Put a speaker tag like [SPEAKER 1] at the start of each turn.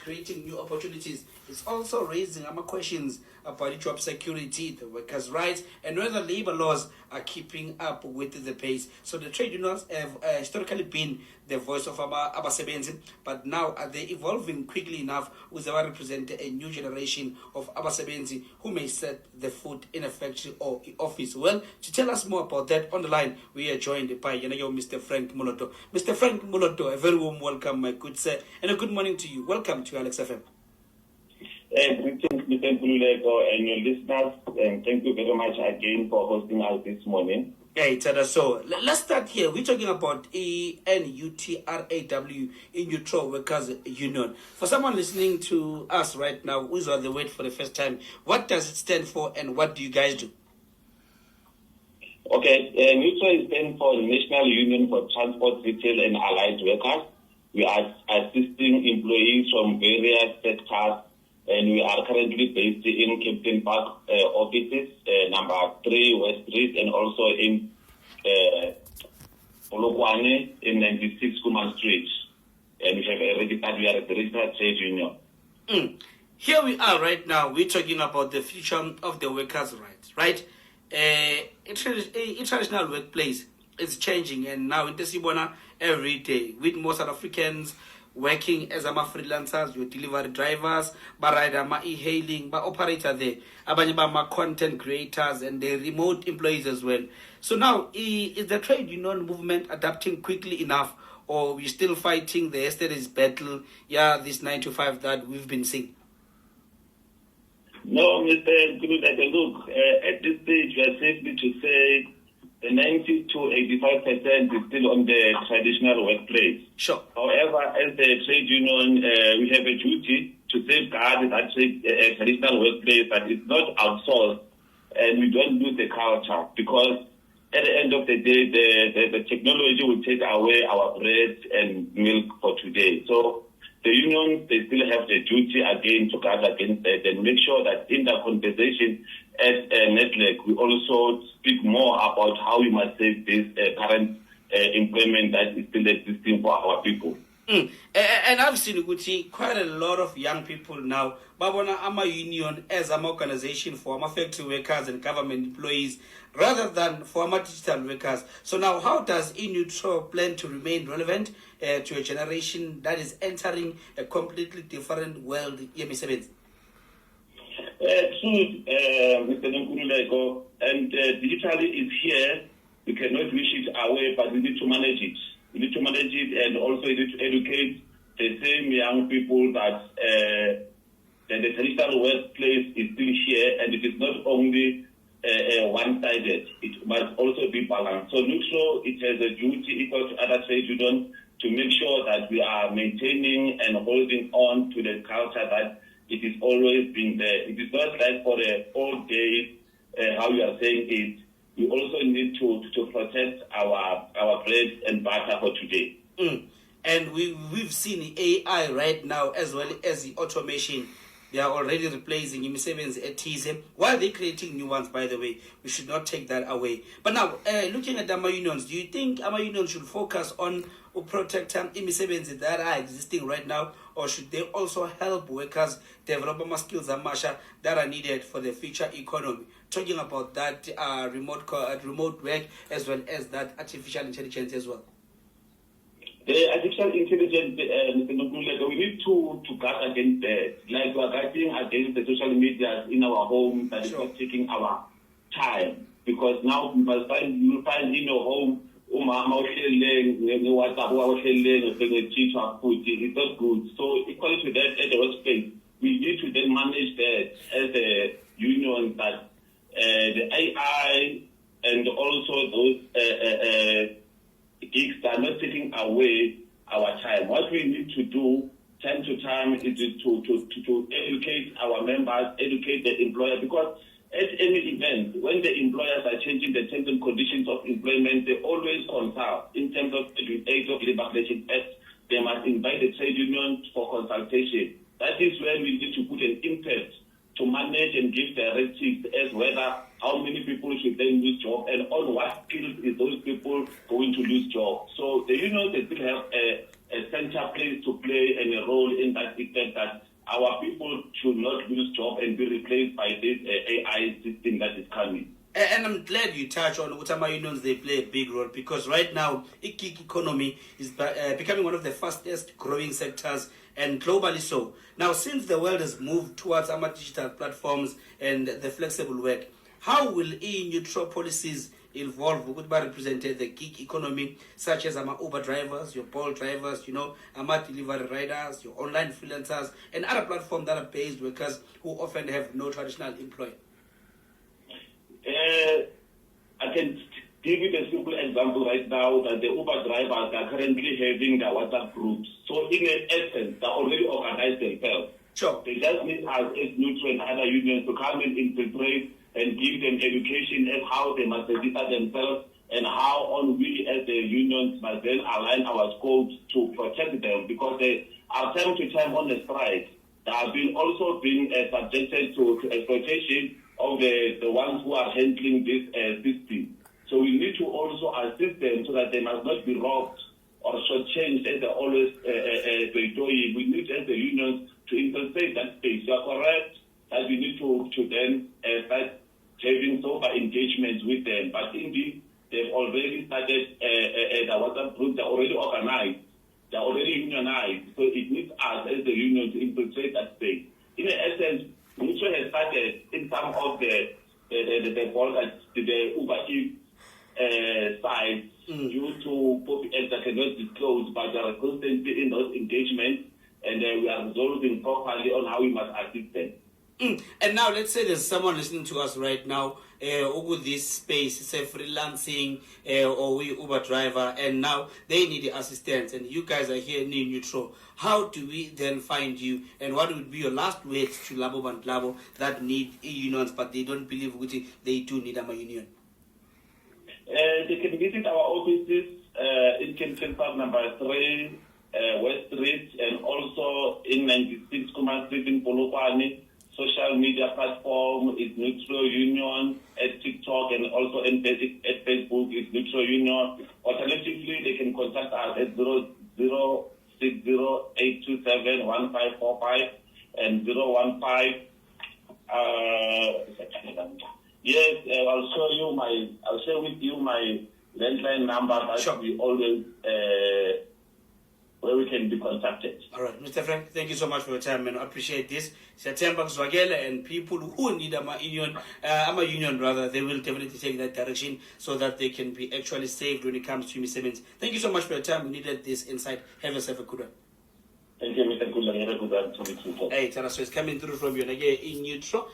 [SPEAKER 1] creating new opportunities. It's also raising questions about job security, the workers' rights, and whether labor laws are keeping up with the pace. So the trade unions have historically been the voice of abasebenzi, but now are they evolving quickly enough with they represent a new generation of abasebenzi who may set the foot in a factory or office? Well, to tell us more about that on the line, we are joined by Mr. Frank Muloto. Mr. Frank Muloto, a very warm welcome, my good sir, and a good morning to you. Welcome to Alex FM.
[SPEAKER 2] Greetings, Mr. Kululeko and your listeners, and thank you very much again for hosting us this morning.
[SPEAKER 1] Hey, Tada. So let's start here. We're talking about Nutraw in Nutraw Workers Union. For someone listening to us right now who's on the wait for the first time, what does it stand for and what do you guys do?
[SPEAKER 2] Okay, Nutraw stands for National Union for Transport, Retail and Allied Workers. We are assisting employees from various sectors, and we are currently based in Captain Park offices, number 3 West Street, and also in Polokwane in 96 Kuman Street. And we have we are a registered trade union.
[SPEAKER 1] Here we are right now. We're talking about the future of the workers' rights, right? International workplace is changing, and now in Tesibona every day with most South Africans working as freelancers, your delivery drivers, rider, e-hailing, operator there, content creators and the remote employees as well. So now, is the trade union movement adapting quickly enough, or we still fighting the yesterday's battle? This 9 to 5 that we've been seeing.
[SPEAKER 2] No, Mr. Kululeko, look, at this stage, we are safely to say the 90 to 85% is still on the traditional workplace.
[SPEAKER 1] Sure.
[SPEAKER 2] However, as the trade union, we have a duty to safeguard that traditional workplace that is not outsourced, and we don't lose the culture, because at the end of the day, the technology will take away our bread and milk for today. So the unions, they still have the duty again to guard against that and make sure that in the conversation at Network, we also speak more about how we must save this current employment that is still existing for our people.
[SPEAKER 1] And I've seen quite a lot of young people now, Babona Ama Union as an organization for factory workers and government employees rather than for digital workers. So now, how does Nutraw plan to remain relevant to a generation that is entering a completely different world?
[SPEAKER 2] True, Mr. Nkululeko, and digitally is here. We cannot wish it away, but we need to manage it. We need to manage it, and also we need to educate the same young people that the traditional workplace is still here, and it is not only one-sided. It must also be balanced. So Nutraw, it has a duty equal to other trade unions to make sure that we are maintaining and holding on to the culture that it has always been there. It is not like for the old days, how you are saying it. We also need to protect our bread and butter for today.
[SPEAKER 1] And we've seen AI right now as well as the automation. They are already replacing emissions at TSM. Why are they creating new ones, by the way? We should not take that away. But now, looking at the AMA unions, do you think AMA unions should focus on protecting emissions that are existing right now, or should they also help workers develop more skills that are needed for the future economy? Talking about that remote work as well as that artificial intelligence as well.
[SPEAKER 2] The artificial intelligence, we need to guard against that. Like we are guarding against the social media in our home that is not taking our time. Because now you will find in your home, it's not good. So equally to that at the workplace, we need to then manage that as a union that the AI and also those gigs are not taking away our time. What we need to do time to time is to educate our members, educate the employer, because at any event, when the employers are changing the terms and conditions of employment, they always consult in terms of the Act of Labor Relations Act. They must invite the trade union for consultation. That is where we need to put an impact to manage and give directives as whether how many people should then lose job and on what skills is those people going to lose job. So the unions, they still have a center place to play and a role in that effect that our people should not lose job and be replaced by this AI system that is coming.
[SPEAKER 1] And I'm glad you touch on Utama unions. They play a big role because right now, the gig economy is becoming one of the fastest growing sectors, and globally so. Now, since the world has moved towards our digital platforms and the flexible work, how will Nutraw policies evolve? Would represent the gig economy, such as our Uber drivers, your Bolt drivers, our delivery riders, your online freelancers, and other platforms that are based workers who often have no traditional employer?
[SPEAKER 2] I can give you a simple example right now that the Uber drivers are currently having their WhatsApp groups. So in essence, they already organized themselves.
[SPEAKER 1] Sure.
[SPEAKER 2] They just need us as Nutraw and other unions to come and infiltrate and give them education as how they must register themselves and how on we as the unions must then align our scopes to protect them, because they are time to time on the strike. They have also been subjected to exploitation of the ones who are handling this system. So we need to also assist them so that they must not be robbed or shortchanged as they always doing. We need as the unions to infiltrate that space. You are correct that we need to then start having sober engagements with them. But indeed, they've already started the WhatsApp group. They're already organized. They're already unionized. So it needs us as the union to infiltrate that space. In essence, Nutraw has started in some of the Uber Eats sites due to POPs that cannot disclose, but they are constantly in those engagements, and we are resolving properly on how we must assist them.
[SPEAKER 1] And now, let's say there's someone listening to us right now, with this space, say freelancing or we Uber driver, and now they need assistance, and you guys are here in Nutraw. How do we then find you, and what would be your last words to Labo Bantlabo that need unions, but they don't believe they do need a union?
[SPEAKER 2] They can visit our offices in Kempton Park number 3, West Street, and also in 96 Kuma Street in Polokwane. Social media platform is Nutraw Union, at TikTok, and also at Facebook is Nutraw Union. Alternatively, they can contact us at 00608271545 and 015. Yes, I'll share with you my landline number that
[SPEAKER 1] sure.
[SPEAKER 2] we always where we can be contacted.
[SPEAKER 1] All right, Mr. Frank, thank you so much for your time, man. I appreciate this. September Zwagele and people who need a union, they will definitely take that direction so that they can be actually saved when it comes to Siemens. Thank you so much for your time. We needed this insight. Have yourself a good one.
[SPEAKER 2] Thank you, Mr. Kula. Have a good one.
[SPEAKER 1] Hey, Tana, so it's coming through from you in Nutraw.